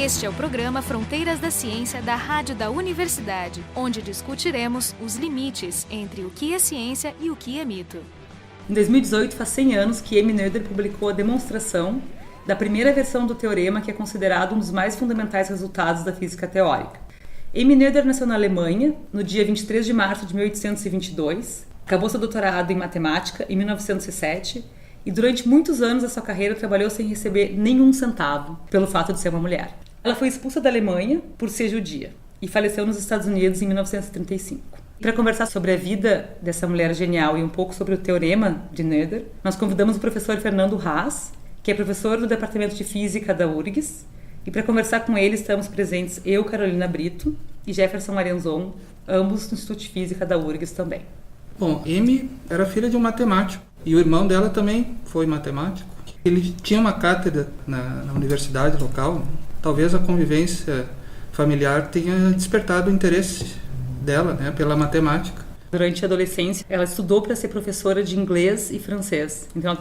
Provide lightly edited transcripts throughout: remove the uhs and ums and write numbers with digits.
Este é o programa Fronteiras da Ciência da Rádio da Universidade, onde discutiremos os limites entre o que é ciência e o que é mito. Em 2018, faz 100 anos que Emmy Noether publicou a demonstração da primeira versão do teorema que é considerado um dos mais fundamentais resultados da física teórica. Emmy Noether nasceu na Alemanha no dia 23 de março de 1822, acabou seu doutorado em matemática em 1907 e durante muitos anos da sua carreira trabalhou sem receber nenhum centavo pelo fato de ser uma mulher. Ela foi expulsa da Alemanha por ser judia e faleceu nos Estados Unidos em 1935. Para conversar sobre a vida dessa mulher genial e um pouco sobre o teorema de Noether, nós convidamos o professor Fernando Haas, que é professor do Departamento de Física da URGS, e para conversar com ele estamos presentes eu, Carolina Brito, e Jefferson Arenzon, ambos do Instituto de Física da URGS também. Bom, Emmy era filha de um matemático e o irmão dela também foi matemático. Ele tinha uma cátedra na universidade local. Talvez a convivência familiar tenha despertado o interesse dela, né, pela matemática. Durante a adolescência, ela estudou para ser professora de inglês e francês. Então, ela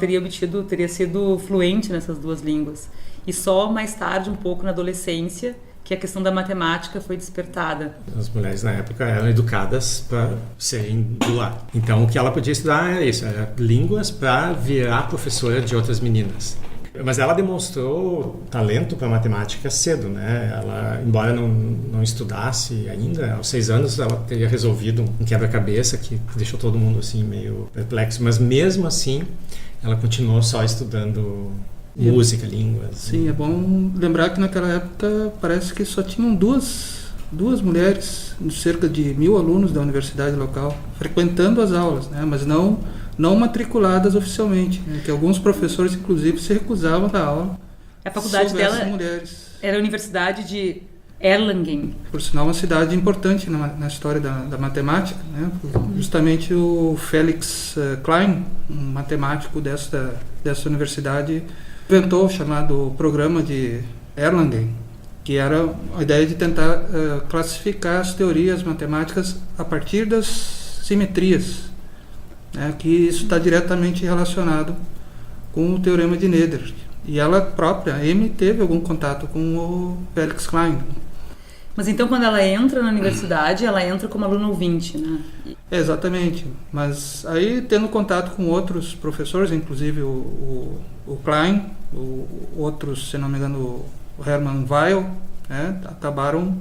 teria sido fluente nessas duas línguas. E só mais tarde, um pouco na adolescência, que a questão da matemática foi despertada. As mulheres na época eram educadas para serem do lar. Então, o que ela podia estudar era isso, era línguas para virar professora de outras meninas. Mas ela demonstrou talento para matemática cedo, né? Ela, embora não estudasse ainda, aos 6 anos ela teria resolvido um quebra-cabeça que deixou todo mundo assim meio perplexo. Mas mesmo assim, ela continuou só estudando música, línguas. Sim, é bom lembrar que naquela época parece que só tinham duas mulheres, cerca de 1.000 alunos da universidade local, frequentando as aulas, né? Mas não matriculadas oficialmente, né? Que alguns professores, inclusive, se recusavam a dar aula. A faculdade dela mulheres. Era a Universidade de Erlangen. Por sinal, uma cidade importante na história da matemática, né? Justamente o Felix Klein, um matemático dessa universidade, inventou o chamado programa de Erlangen, que era a ideia de tentar classificar as teorias matemáticas a partir das simetrias, né, que isso está diretamente relacionado com o teorema de Noether. E ela própria, Emmy, teve algum contato com o Felix Klein. Mas então, quando ela entra na universidade, ela entra como aluna ouvinte, né? Exatamente. Mas aí, tendo contato com outros professores, inclusive o Klein, outros, se não me engano, o Hermann Weyl, né, acabaram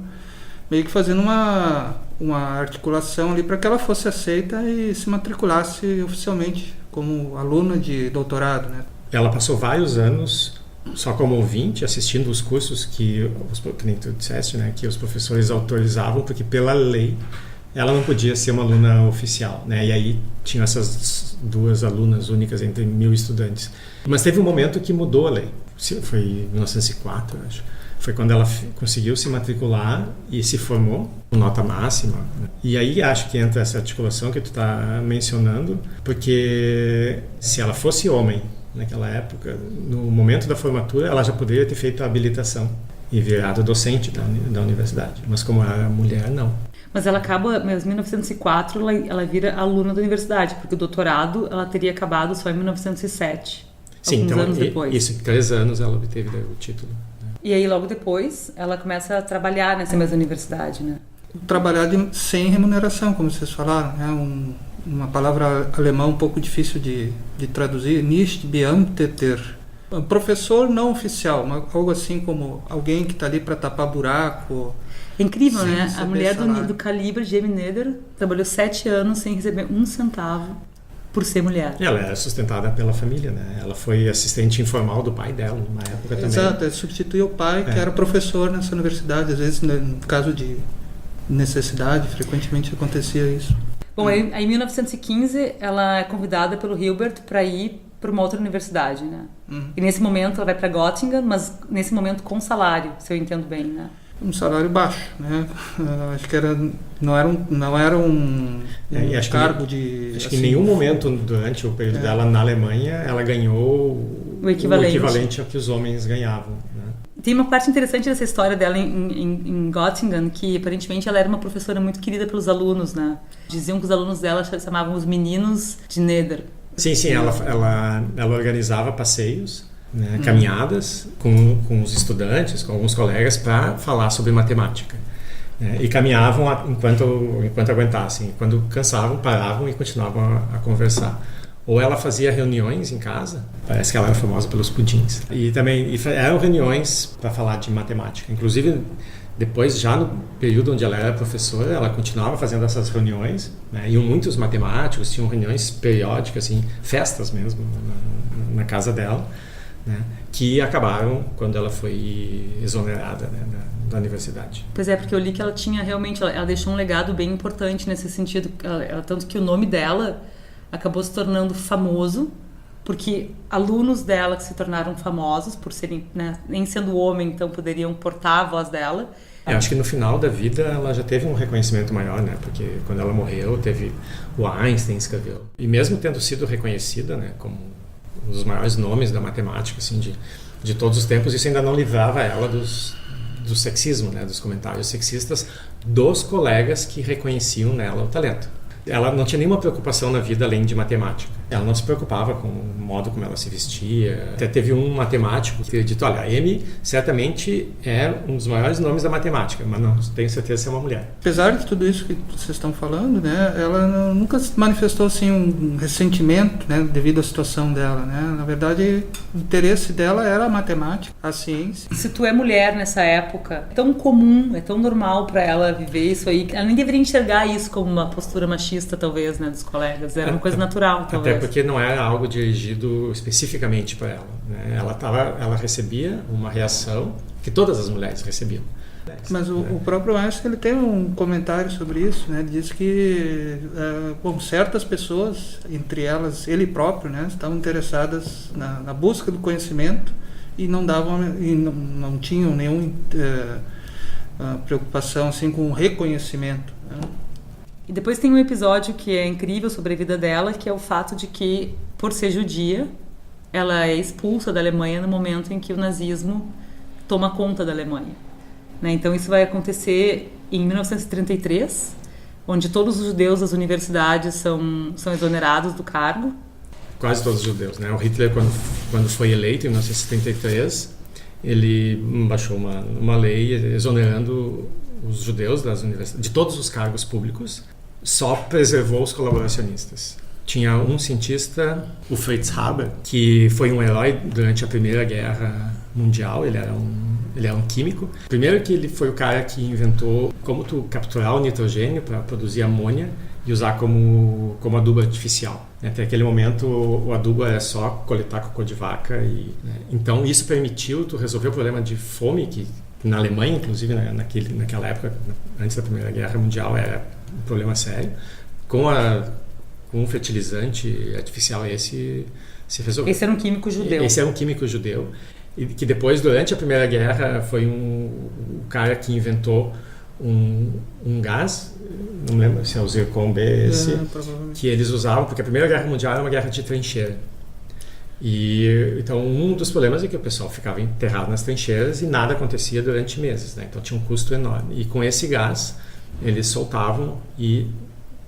meio que fazendo uma articulação ali para que ela fosse aceita e se matriculasse oficialmente como aluna de doutorado, né? Ela passou vários anos só como ouvinte, assistindo os cursos que nem tu disseste, né, que os professores autorizavam, porque pela lei ela não podia ser uma aluna oficial, né? E aí tinha essas duas alunas únicas entre 1.000 estudantes. Mas teve um momento que mudou a lei. Foi em 1904, acho. Foi quando ela conseguiu se matricular e se formou com nota máxima. E aí acho que entra essa articulação que tu está mencionando, porque se ela fosse homem naquela época, no momento da formatura, ela já poderia ter feito a habilitação e virado docente da universidade. Mas como era mulher, não. Mas ela acaba, em 1904, ela vira aluna da universidade, porque o doutorado ela teria acabado só em 1907. Sim, então anos depois. Isso, 3 anos ela obteve o título. E aí, logo depois, ela começa a trabalhar nessa mesma universidade, né? Trabalhar sem remuneração, como vocês falaram, né? Uma palavra alemã um pouco difícil de traduzir, nicht beamteter. Um professor não oficial, algo assim como alguém que está ali para tapar buraco. É incrível, né? A mulher do calibre de Emmy Noether trabalhou 7 anos sem receber um centavo por ser mulher. Ela era sustentada pela família, né? Ela foi assistente informal do pai dela, numa época também. Exato, ela substituiu o pai, que era professor nessa universidade. Às vezes, no caso de necessidade, frequentemente acontecia isso. Bom, aí, em 1915, ela é convidada pelo Hilbert para ir para uma outra universidade, né? E nesse momento ela vai para Göttingen, mas nesse momento com salário, se eu entendo bem, né? Um salário baixo, né? Acho que não era um cargo de... Acho que em nenhum momento durante o período dela na Alemanha ela ganhou o equivalente ao que os homens ganhavam, né? Tem uma parte interessante dessa história dela em Göttingen, que aparentemente ela era uma professora muito querida pelos alunos, né? Diziam que os alunos dela chamavam os meninos de Noether. Sim, ela organizava passeios né, caminhadas com os estudantes, com alguns colegas, para falar sobre matemática. Né, e caminhavam enquanto aguentassem. Quando cansavam, paravam e continuavam a conversar. Ou ela fazia reuniões em casa, parece que ela era famosa pelos pudins. E também eram reuniões para falar de matemática. Inclusive, depois, já no período onde ela era professora, ela continuava fazendo essas reuniões. Né? Iam muitos matemáticos, tinham reuniões periódicas, assim, festas mesmo, na casa dela, né? Que acabaram quando ela foi exonerada, né, da universidade. Pois é, porque eu li que ela tinha realmente, ela deixou um legado bem importante nesse sentido, tanto que o nome dela acabou se tornando famoso, porque alunos dela que se tornaram famosos por serem, né, nem sendo homem, então poderiam portar a voz dela. Eu acho que no final da vida ela já teve um reconhecimento maior, né? Porque quando ela morreu, teve o Einstein escreveu. E mesmo tendo sido reconhecida, né, como um dos maiores nomes da matemática, assim, de todos os tempos, isso ainda não livrava ela do sexismo, né, dos comentários sexistas dos colegas que reconheciam nela o talento. Ela não tinha nenhuma preocupação na vida além de matemática. Ela não se preocupava com o modo como ela se vestia. Até teve um matemático que disse, olha, a Amy certamente é um dos maiores nomes da matemática, mas não tenho certeza se é uma mulher. Apesar de tudo isso que vocês estão falando, né, ela nunca manifestou assim, um ressentimento, né, devido à situação dela. Né? Na verdade, o interesse dela era a matemática, a ciência. Se tu é mulher nessa época, é tão comum, é tão normal para ela viver isso aí, ela nem deveria enxergar isso como uma postura machista, talvez, né, dos colegas. Era uma coisa natural, talvez. Até porque não era algo dirigido especificamente para ela. Né? Ela recebia uma reação que todas as mulheres recebiam. Mas o próprio Einstein, ele tem um comentário sobre isso, né? Ele diz que certas pessoas, entre elas ele próprio, né, estavam interessadas na busca do conhecimento e não tinham nenhuma preocupação assim, com o reconhecimento. Né? E depois tem um episódio que é incrível sobre a vida dela, que é o fato de que, por ser judia, ela é expulsa da Alemanha no momento em que o nazismo toma conta da Alemanha. Né? Então isso vai acontecer em 1933, onde todos os judeus das universidades são exonerados do cargo. Quase todos os judeus. Né? O Hitler, quando foi eleito em 1933, ele baixou uma lei exonerando os judeus das universidades, de todos os cargos públicos, só preservou os colaboracionistas. Tinha um cientista, o Fritz Haber, que foi um herói durante a Primeira Guerra Mundial. Ele era um químico. Primeiro que ele foi o cara que inventou como tu capturar o nitrogênio para produzir amônia e usar como adubo artificial. Até aquele momento o adubo era só coletar cocô de vaca. Então isso permitiu tu resolver o problema de fome, que na Alemanha, inclusive, naquela época, antes da Primeira Guerra Mundial, era um problema sério. Com um fertilizante artificial esse se resolveu. Esse era um químico judeu. Esse era um químico judeu, e que depois, durante a Primeira Guerra, foi o cara que inventou um gás, não me lembro se é o Zircon B, que eles usavam, porque a Primeira Guerra Mundial era uma guerra de trincheira. E então um dos problemas é que o pessoal ficava enterrado nas trincheiras e nada acontecia durante meses, né? Então tinha um custo enorme. E com esse gás eles soltavam e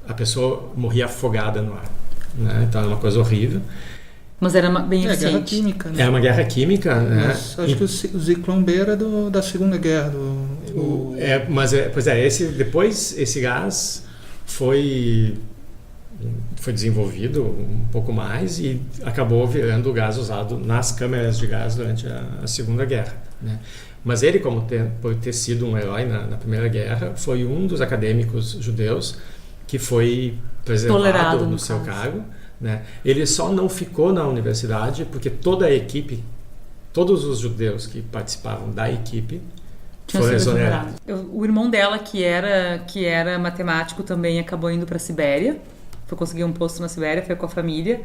a pessoa morria afogada no ar, né? Então era uma coisa horrível. Mas era bem eficiente. Guerra química, né? Era uma guerra química, né? Mas acho que o Zyklon B era da Segunda Guerra. Depois esse gás foi desenvolvido um pouco mais e acabou virando o gás usado nas câmeras de gás durante a Segunda Guerra, né? Mas ele, por ter sido um herói na Primeira Guerra, foi um dos acadêmicos judeus que foi preservado no seu cargo, né? Ele só não ficou na universidade porque toda a equipe, todos os judeus que participavam da equipe foram exonerados. O irmão dela, que era matemático, também acabou indo para a Sibéria. Foi conseguir um posto na Sibéria, foi com a família.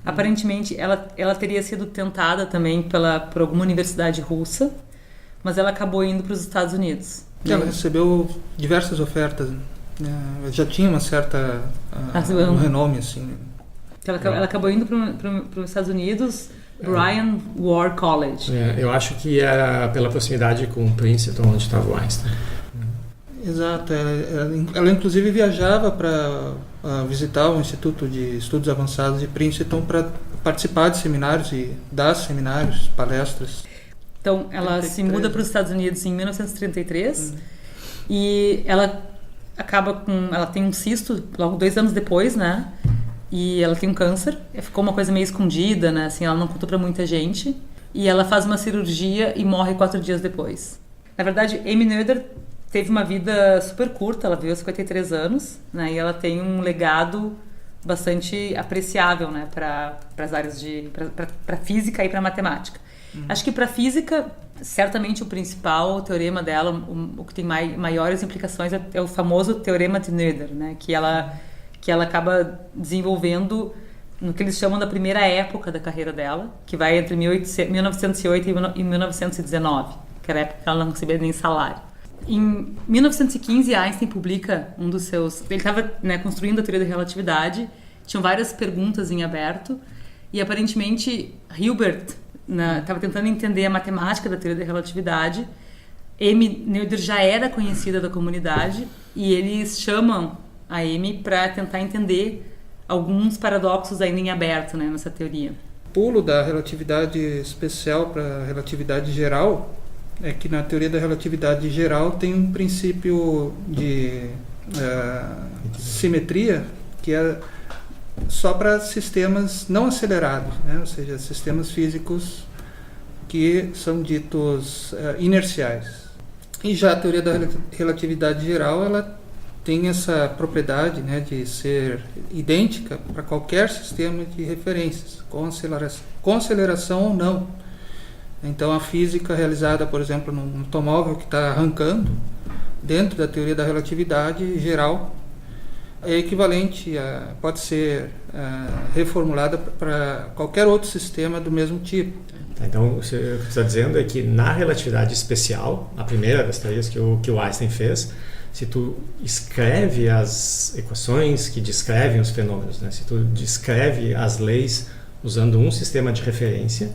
Aparentemente, ela teria sido tentada também por alguma universidade russa, mas ela acabou indo para os Estados Unidos. Ela recebeu diversas ofertas. Já tinha uma certa um renome, assim. Ela acabou indo para os Estados Unidos, Bryan War College. Eu acho que era pela proximidade com Princeton, onde estava o Einstein. Exato. Ela inclusive viajava para visitar o Instituto de Estudos Avançados de Princeton para participar de seminários e dar seminários, palestras. Então, ela 33, se muda para os Estados Unidos em 1933 e ela ela tem um cisto logo 2 anos depois, né? E ela tem um câncer. Ficou uma coisa meio escondida, né? Assim, ela não contou para muita gente. E ela faz uma cirurgia e morre 4 dias depois. Na verdade, Amy Noether teve uma vida super curta. Ela viveu 53 anos, né? E ela tem um legado bastante apreciável, né? Para as áreas para física e para matemática. Acho que para física, certamente o principal teorema dela, o que tem maiores implicações é o famoso teorema de Noether, né? Que ela acaba desenvolvendo no que eles chamam da primeira época da carreira dela, que vai entre 1908 e 1919, que era a época que ela não recebia nem salário. Em 1915, Einstein publica um dos seus... Ele estava, né, construindo a teoria da relatividade, tinham várias perguntas em aberto, e aparentemente Hilbert estava tentando entender a matemática da teoria da relatividade. Amy Noether já era conhecida da comunidade, e eles chamam a Amy para tentar entender alguns paradoxos ainda em aberto, né, nessa teoria. O pulo da relatividade especial para a relatividade geral é que na teoria da relatividade geral tem um princípio de simetria que é só para sistemas não acelerados, né? Ou seja, sistemas físicos que são ditos inerciais. E já a teoria da relatividade geral, ela tem essa propriedade, né, de ser idêntica para qualquer sistema de referências, com aceleração ou não. Então, a física realizada, por exemplo, num automóvel que está arrancando, dentro da teoria da relatividade geral, é equivalente pode ser reformulada para qualquer outro sistema do mesmo tipo. Então, o que você está dizendo é que na relatividade especial, a primeira das teorias que o Einstein fez, se tu escreve as equações que descrevem os fenômenos, né? Se tu descreve as leis usando um sistema de referência,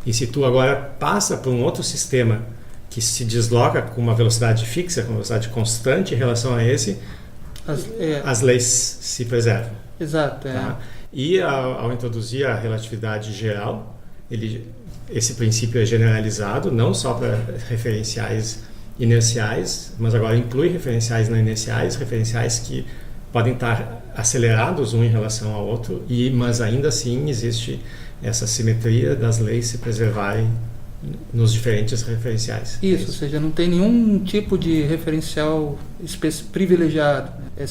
e se tu agora passa para um outro sistema que se desloca com uma velocidade fixa, com uma velocidade constante em relação a esse, as leis se preservam. Exato. Tá? E ao introduzir a relatividade geral, esse princípio é generalizado, não só para referenciais inerciais, mas agora inclui referenciais não inerciais, referenciais que podem estar acelerados um em relação ao outro, mas ainda assim existe essa simetria das leis se preservarem nos diferentes referenciais. Isso, ou seja, não tem nenhum tipo de referencial privilegiado. É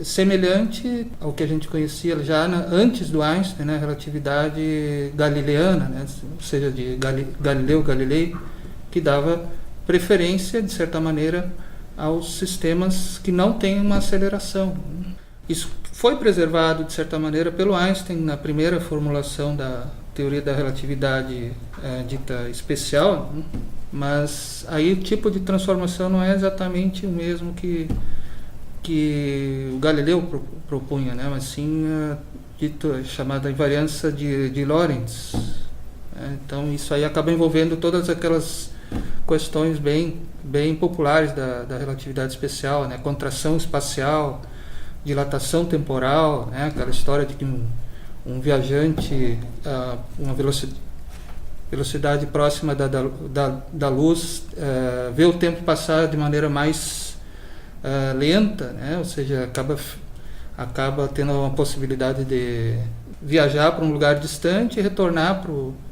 semelhante ao que a gente conhecia já antes do Einstein, né, a relatividade galileana, né, ou seja, de Galileu Galilei, que dava preferência, de certa maneira, aos sistemas que não têm uma aceleração. Isso foi preservado, de certa maneira, pelo Einstein na primeira formulação da teoria da relatividade dita especial, mas aí o tipo de transformação não é exatamente o mesmo que o Galileu propunha, né? Mas sim chamada invariância de Lorentz. Então isso aí acaba envolvendo todas aquelas questões bem populares da relatividade especial, né? Contração espacial, dilatação temporal, né? Aquela história de que um viajante a uma velocidade próxima da luz vê o tempo passar de maneira mais lenta, né? Ou seja, acaba tendo uma possibilidade de viajar para um lugar distante e retornar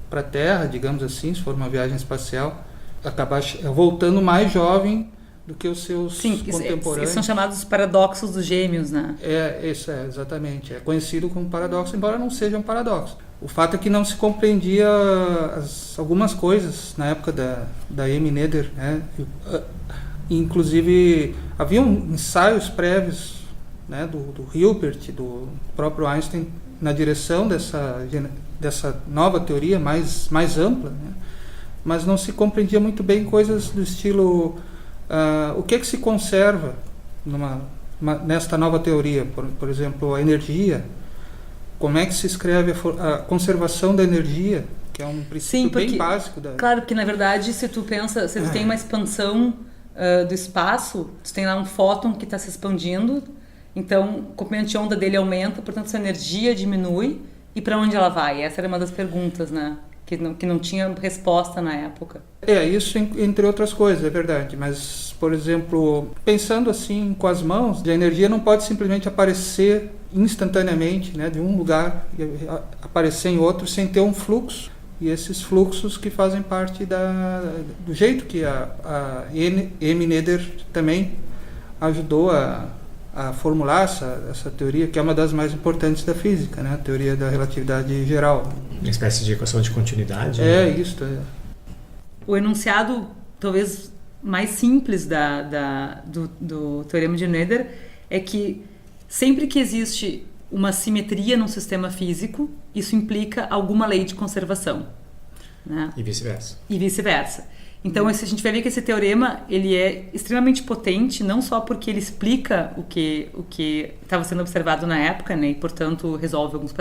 para a Terra, digamos assim, se for uma viagem espacial, acabar voltando mais jovem do que os seus contemporâneos. São chamados paradoxos dos gêmeos, né? Isso exatamente. É conhecido como paradoxo, embora não seja um paradoxo. O fato é que não se compreendia algumas coisas na época da Amy Noether, né? Inclusive, havia ensaios prévios, né, do Hilbert, do próprio Einstein, na direção dessa nova teoria mais ampla, né? Mas não se compreendia muito bem coisas do estilo o que se conserva nesta nova teoria, por exemplo, a energia, como é que se escreve a conservação da energia, que é um princípio bem básico. Claro, porque na verdade, se tu tem uma expansão do espaço, tu tem lá um fóton que está se expandindo, então o comprimento de onda dele aumenta, portanto sua energia diminui, E para onde ela vai? Essa era uma das perguntas, né? Que não tinha resposta na época. Isso entre outras coisas, é verdade. Mas, por exemplo, pensando assim com as mãos, a energia não pode simplesmente aparecer instantaneamente, né, de um lugar e aparecer em outro sem ter um fluxo. E esses fluxos que fazem parte do jeito que a M. Noether também ajudou a formular essa teoria, que é uma das mais importantes da física, né? A teoria da relatividade geral. Uma espécie de equação de continuidade. Isso. O enunciado, talvez mais simples do teorema de Noether é que sempre que existe uma simetria num sistema físico, isso implica alguma lei de conservação, né? E vice-versa. Então, a gente vai ver que esse teorema ele é extremamente potente, não só porque ele explica o que estava sendo observado na época, né, e, portanto, resolve alguns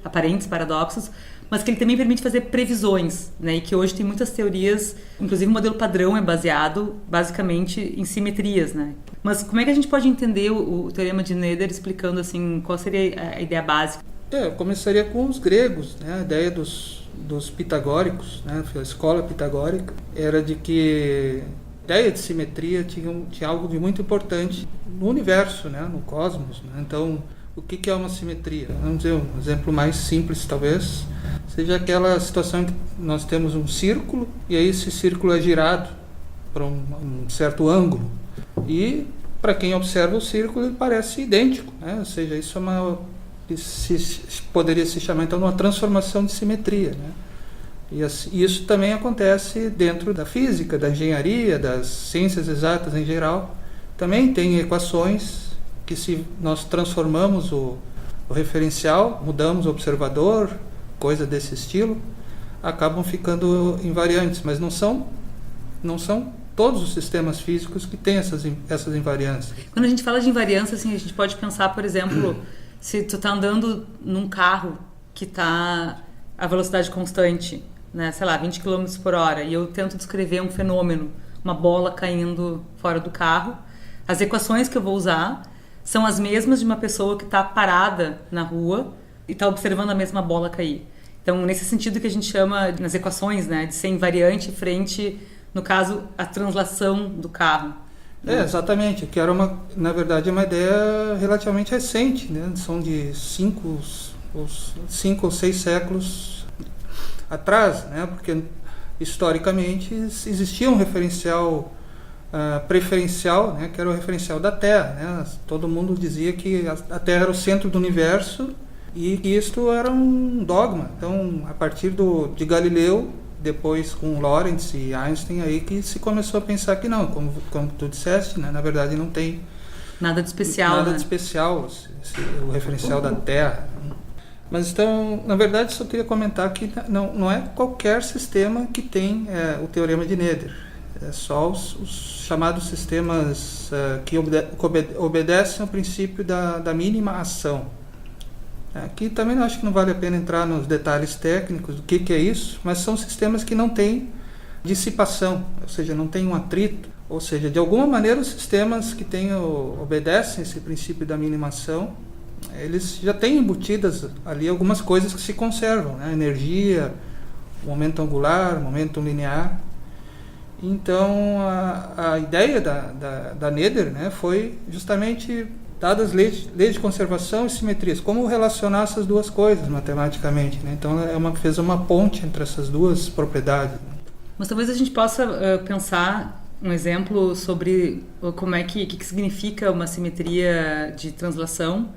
aparentes paradoxos, mas que ele também permite fazer previsões, né, e que hoje tem muitas teorias, inclusive o modelo padrão é baseado, basicamente, em simetrias, né. Mas como é que a gente pode entender o teorema de Noether explicando, assim, qual seria a ideia básica? Eu começaria com os gregos, né, a ideia dos pitagóricos, né, a escola pitagórica, era de que a ideia de simetria tinha algo de muito importante no universo, né, no cosmos, né? Então, o que é uma simetria? Vamos dizer, um exemplo mais simples, talvez, seja aquela situação em que nós temos um círculo e aí esse círculo é girado para um certo ângulo. E, para quem observa o círculo, ele parece idêntico, né? Ou seja, isso é poderia se chamar então de uma transformação de simetria, né? E isso também acontece dentro da física, da engenharia, das ciências exatas em geral. Também tem equações que, se nós transformamos o referencial, mudamos o observador, coisa desse estilo, acabam ficando invariantes, mas não são todos os sistemas físicos que têm essas invariâncias. Quando a gente fala de invariância, assim, a gente pode pensar, por exemplo, se tu tá andando num carro que tá a velocidade constante, né, sei lá, 20 km por hora, e eu tento descrever um fenômeno, uma bola caindo fora do carro, as equações que eu vou usar são as mesmas de uma pessoa que está parada na rua e está observando a mesma bola cair. Então, nesse sentido que a gente chama, nas equações, né, de ser invariante frente, no caso, a translação do carro. Exatamente, que era na verdade uma ideia relativamente recente, né? São de 5 ou 6 séculos atrás, né? Porque historicamente existia um referencial preferencial, né? Que era o referencial da Terra, né? Todo mundo dizia que a Terra era o centro do universo e que isto era um dogma. Então, a partir de Galileu, depois com Lorentz e Einstein, aí que se começou a pensar que não, como tu disseste, né, na verdade não tem nada de especial, de especial, o referencial da Terra. Mas então, na verdade, só queria comentar que não é qualquer sistema que tem o teorema de Noether. É só os chamados sistemas que obedecem ao princípio da mínima ação. Aqui também acho que não vale a pena entrar nos detalhes técnicos do que é isso, mas são sistemas que não têm dissipação, ou seja, não tem um atrito. Ou seja, de alguma maneira os sistemas que obedecem esse princípio da mínima ação, eles já têm embutidas ali algumas coisas que se conservam, né? Energia, momento angular, momento linear. Então, a ideia da Noether, né, foi justamente, dadas leis de conservação e simetrias, como relacionar essas duas coisas matematicamente, né? Então, fez uma ponte entre essas duas propriedades. Mas talvez a gente possa pensar um exemplo sobre como é que significa uma simetria de translação.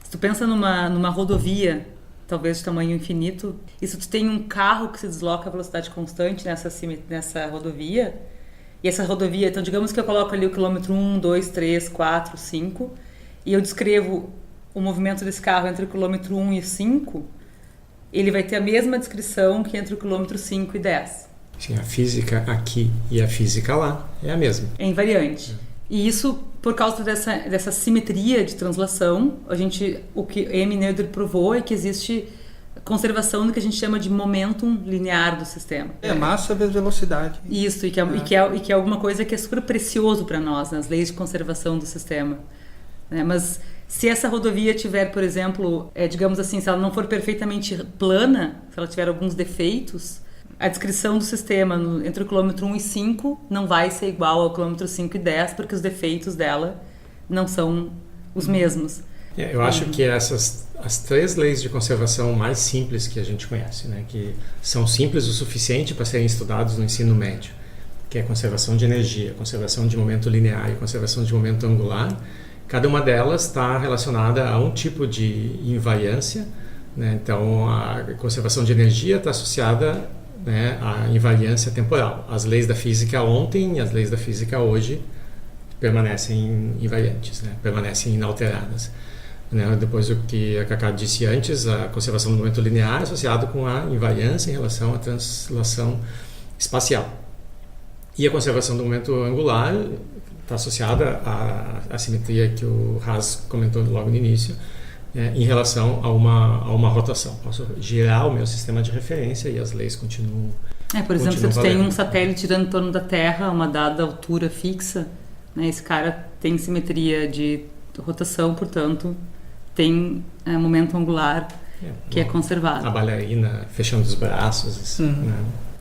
Se tu pensa numa rodovia, talvez de tamanho infinito, e se tu tem um carro que se desloca a velocidade constante nessa rodovia, e essa rodovia, então digamos que eu coloco ali o quilômetro 1, 2, 3, 4, 5, e eu descrevo o movimento desse carro entre o quilômetro 1 e 5, ele vai ter a mesma descrição que entre o quilômetro 5 e 10. Sim, a física aqui e a física lá é a mesma. É invariante. E isso, por causa dessa simetria de translação, o que M. Noether provou é que existe conservação do que a gente chama de momentum linear do sistema. Massa vezes velocidade. Isso, e que é alguma coisa que é super precioso para nós, nas leis de conservação do sistema. Mas Se essa rodovia tiver, por exemplo, digamos assim, se ela não for perfeitamente plana, se ela tiver alguns defeitos, a descrição do sistema entre o quilômetro 1 e 5 não vai ser igual ao quilômetro 5 e 10, porque os defeitos dela não são os mesmos. Eu acho que as 3 leis de conservação mais simples que a gente conhece, né, que são simples o suficiente para serem estudados no ensino médio, que é a conservação de energia, conservação de momento linear e conservação de momento angular, cada uma delas está relacionada a um tipo de invariância, né? Então, a conservação de energia está associada, né, à invariância temporal. As leis da física ontem e as leis da física hoje permanecem invariantes, né? Permanecem inalteradas. Né? Depois do que a Cacá disse antes, a conservação do momento linear é associada com a invariância em relação à translação espacial. E a conservação do momento angular está associada à simetria que o Haas comentou logo no início, em relação a uma rotação. Posso girar o meu sistema de referência e as leis continuam. Por exemplo, se tu tem um satélite girando em torno da Terra a uma dada altura fixa, né, esse cara tem simetria de rotação, portanto, tem momento angular que é conservado. A bailarina fechando os braços.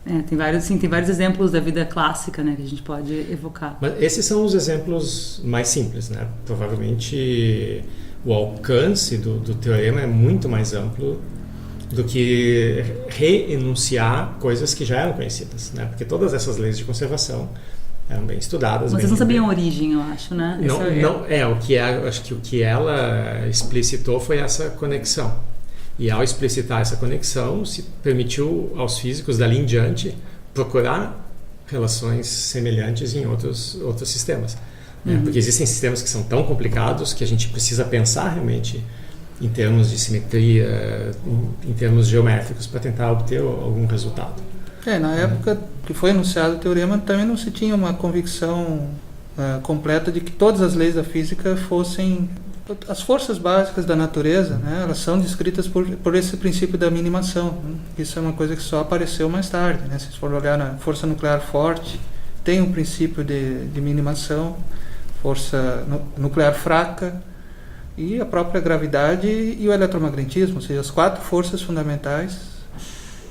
Né? Tem vários exemplos da vida clássica, né, que a gente pode evocar. Mas esses são os exemplos mais simples, né? Provavelmente o alcance do teorema é muito mais amplo do que reenunciar coisas que já eram conhecidas, né? Porque todas essas leis de conservação eram bem estudadas. Mas vocês não sabiam a origem, eu acho, né? Acho que o que ela explicitou foi essa conexão. E ao explicitar essa conexão, se permitiu aos físicos dali em diante procurar relações semelhantes em outros sistemas. Porque existem sistemas que são tão complicados que a gente precisa pensar realmente em termos de simetria, em termos geométricos, para tentar obter algum resultado. Na época que foi anunciado o teorema, também não se tinha uma convicção completa de que todas as leis da física fossem... As forças básicas da natureza, né, elas são descritas por esse princípio da minimação. Né? Isso é uma coisa que só apareceu mais tarde. Né? Se for olhar na força nuclear forte, tem um princípio de minimação, força nuclear fraca e a própria gravidade e o eletromagnetismo, ou seja, as 4 forças fundamentais,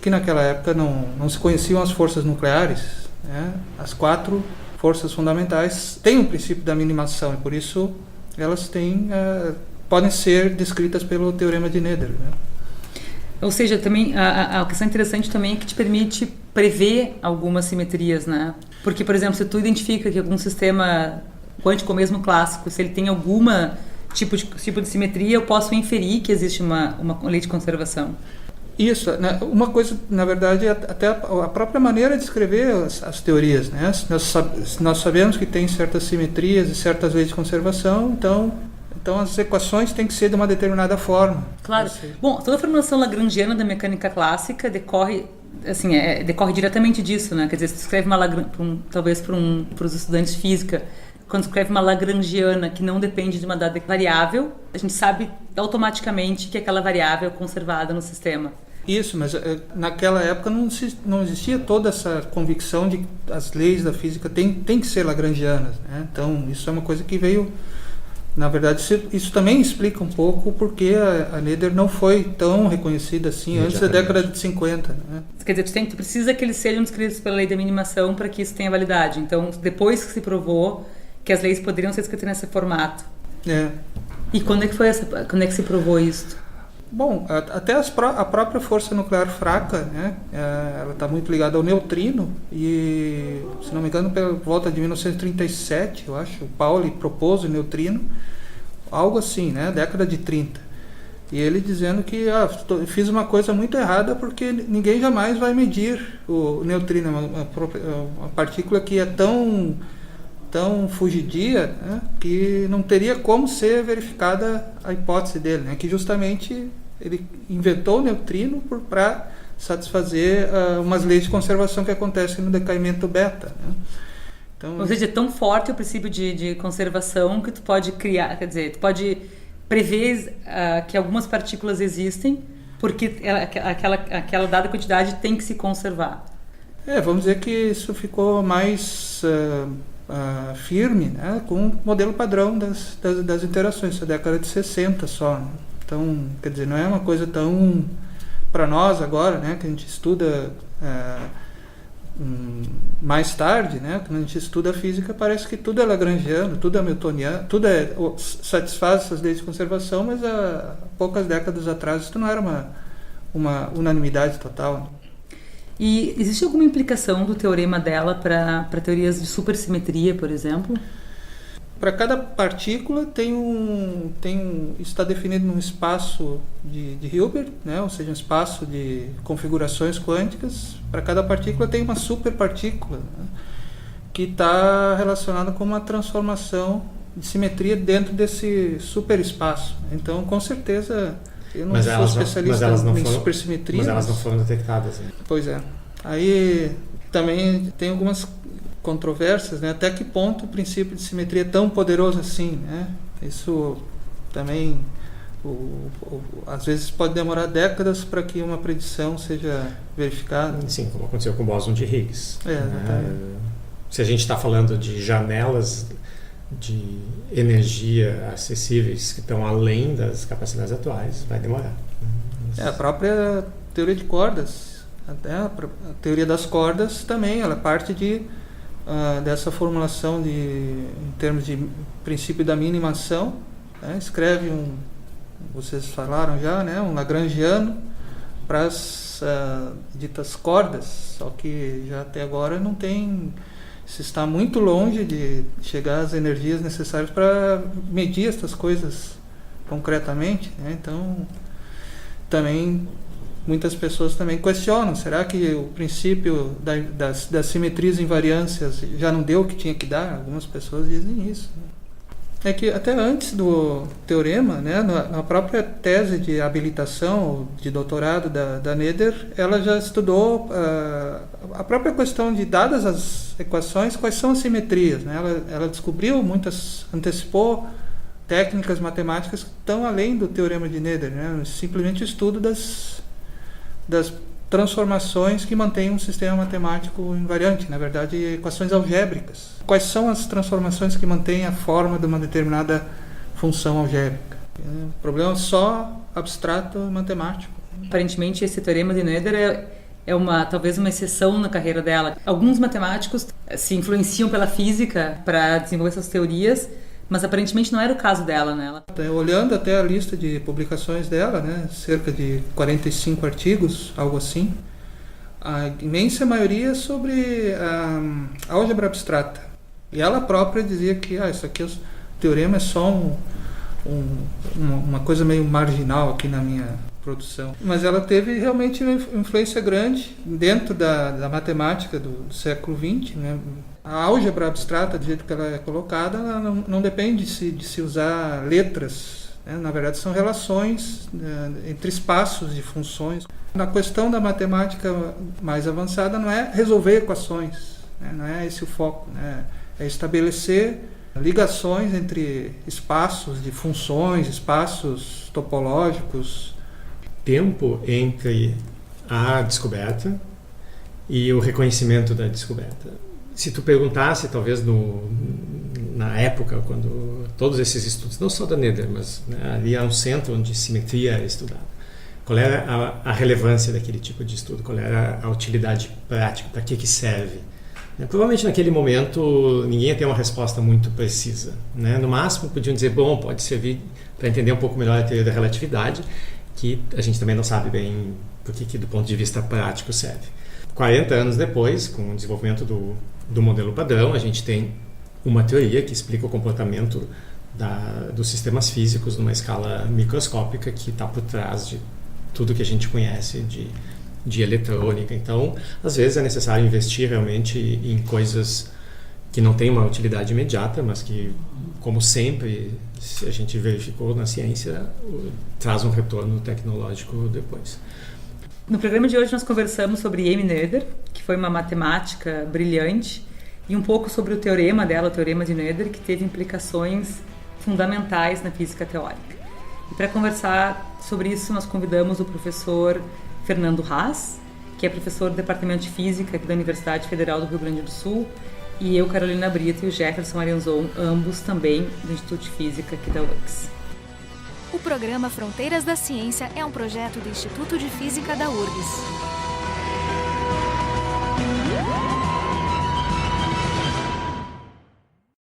que naquela época não se conheciam as forças nucleares. Né? As 4 forças fundamentais têm um princípio da minimação e por isso elas podem ser descritas pelo teorema de Noether. Né? Ou seja, também a questão interessante também é que te permite prever algumas simetrias, né? Porque, por exemplo, se tu identifica que algum sistema quântico ou mesmo clássico, se ele tem alguma tipo de simetria, eu posso inferir que existe uma lei de conservação. Isso, né? Uma coisa, na verdade, até a própria maneira de escrever as teorias, né? Nós sabemos que tem certas simetrias e certas leis de conservação, então as equações têm que ser de uma determinada forma. Claro. Bom, toda a formulação lagrangiana da mecânica clássica decorre diretamente disso, né? Quer dizer, se tu escreve talvez para os estudantes de física, quando escreve uma lagrangiana que não depende de uma dada variável, a gente sabe automaticamente que aquela variável é conservada no sistema. Isso, mas naquela época não existia toda essa convicção de que as leis da física têm que ser lagrangianas. Né? Então, isso é uma coisa que veio... Na verdade, isso também explica um pouco porque a Noether não foi tão reconhecida assim antes da década de 50. Né? Quer dizer, tu precisa que eles sejam descritos pela lei da minimação para que isso tenha validade. Então, depois que se provou que as leis poderiam ser escritas nesse formato. E quando é que se provou isso? Bom, até a própria força nuclear fraca, né, ela está muito ligada ao neutrino e, se não me engano, pela volta de 1937, eu acho, o Pauli propôs o neutrino, algo assim, né, década de 30. E ele dizendo que fiz uma coisa muito errada porque ninguém jamais vai medir o neutrino, uma partícula que é tão fugidia, né, que não teria como ser verificada a hipótese dele, né, que justamente ele inventou o neutrino para satisfazer umas leis de conservação que acontecem no decaimento beta. Né. Então, ou seja, é tão forte o princípio de conservação que tu pode criar, quer dizer, tu pode prever que algumas partículas existem porque aquela dada quantidade tem que se conservar. Vamos dizer que isso ficou mais firme, né, com o modelo padrão das interações, da década de 60 só. Né? Então, quer dizer, não é uma coisa tão para nós agora, né, que a gente estuda mais tarde, né, quando a gente estuda a física, parece que tudo é lagrangiano, tudo é hamiltoniano, tudo satisfaz essas leis de conservação, mas há poucas décadas atrás isso não era uma unanimidade total. Né? E existe alguma implicação do teorema dela para teorias de supersimetria, por exemplo? Para cada partícula está definido num espaço de Hilbert, né? Ou seja, um espaço de configurações quânticas. Para cada partícula tem uma superpartícula, né? Que está relacionada com uma transformação de simetria dentro desse superespaço. Então, com certeza, eu não sou especialista em supersimetria. Mas elas não foram detectadas. Hein? Pois é. Aí também tem algumas controvérsias, né? Até que ponto o princípio de simetria é tão poderoso assim, né? Isso também às vezes pode demorar décadas para que uma predição seja verificada. Sim, como aconteceu com o bóson de Higgs. Se a gente está falando de janelas de energia acessíveis que estão além das capacidades atuais, vai demorar. A própria teoria de cordas, até a teoria das cordas também, ela parte dessa formulação em termos de princípio da minimação, né? Escreve vocês falaram já, né? Um lagrangiano para as ditas cordas, só que já até agora se está muito longe de chegar às energias necessárias para medir essas coisas concretamente, né? Então também muitas pessoas também questionam, será que o princípio das simetrias e invariâncias já não deu o que tinha que dar? Algumas pessoas dizem isso. É que até antes do teorema, né, na própria tese de habilitação, de doutorado da Noether, ela já estudou a própria questão de, dadas as equações, quais são as simetrias. Né? Ela descobriu antecipou técnicas matemáticas que estão além do teorema de Noether, né? Simplesmente o estudo das transformações que mantêm um sistema matemático invariante, na verdade, equações algébricas. Quais são as transformações que mantêm a forma de uma determinada função algébrica? É um problema só abstrato matemático. Aparentemente, esse teorema de Noether talvez uma exceção na carreira dela. Alguns matemáticos se influenciam pela física para desenvolver essas teorias, mas aparentemente não era o caso dela, né? Olhando até a lista de publicações dela, né, cerca de 45 artigos, algo assim, a imensa maioria é sobre a álgebra abstrata. E ela própria dizia que isso aqui, o teorema é só uma coisa meio marginal aqui na minha produção. Mas ela teve realmente uma influência grande dentro da matemática do século XX, né? A álgebra abstrata, do jeito que ela é colocada, ela não depende de se usar letras, né? Na verdade, são relações entre espaços de funções. Na questão da matemática mais avançada, não é resolver equações, né? Não é esse o foco, né? É estabelecer ligações entre espaços de funções, espaços topológicos. Tempo entre a descoberta e o reconhecimento da descoberta. Se tu perguntasse, talvez na época, quando todos esses estudos, não só da Noether, mas né, ali há um centro onde simetria era estudada, qual era a relevância daquele tipo de estudo, qual era a utilidade prática, para que serve? Provavelmente naquele momento ninguém ia ter uma resposta muito precisa. Né? No máximo podiam dizer, bom, pode servir para entender um pouco melhor a teoria da relatividade, que a gente também não sabe bem por que do ponto de vista prático serve. 40 anos depois, com o desenvolvimento do modelo padrão, a gente tem uma teoria que explica o comportamento dos sistemas físicos numa escala microscópica que está por trás de tudo que a gente conhece de eletrônica. Então, às vezes é necessário investir realmente em coisas que não têm uma utilidade imediata, mas que, como sempre a gente verificou na ciência, traz um retorno tecnológico depois. No programa de hoje nós conversamos sobre Amy Noether, que foi uma matemática brilhante, e um pouco sobre o teorema dela, o teorema de Noether, que teve implicações fundamentais na física teórica. E para conversar sobre isso, nós convidamos o professor Fernando Haas, que é professor do Departamento de Física aqui da Universidade Federal do Rio Grande do Sul E eu, Carolina Brito, e o Jefferson Arianzon, ambos também do Instituto de Física aqui da URGS. O programa Fronteiras da Ciência é um projeto do Instituto de Física da URGS.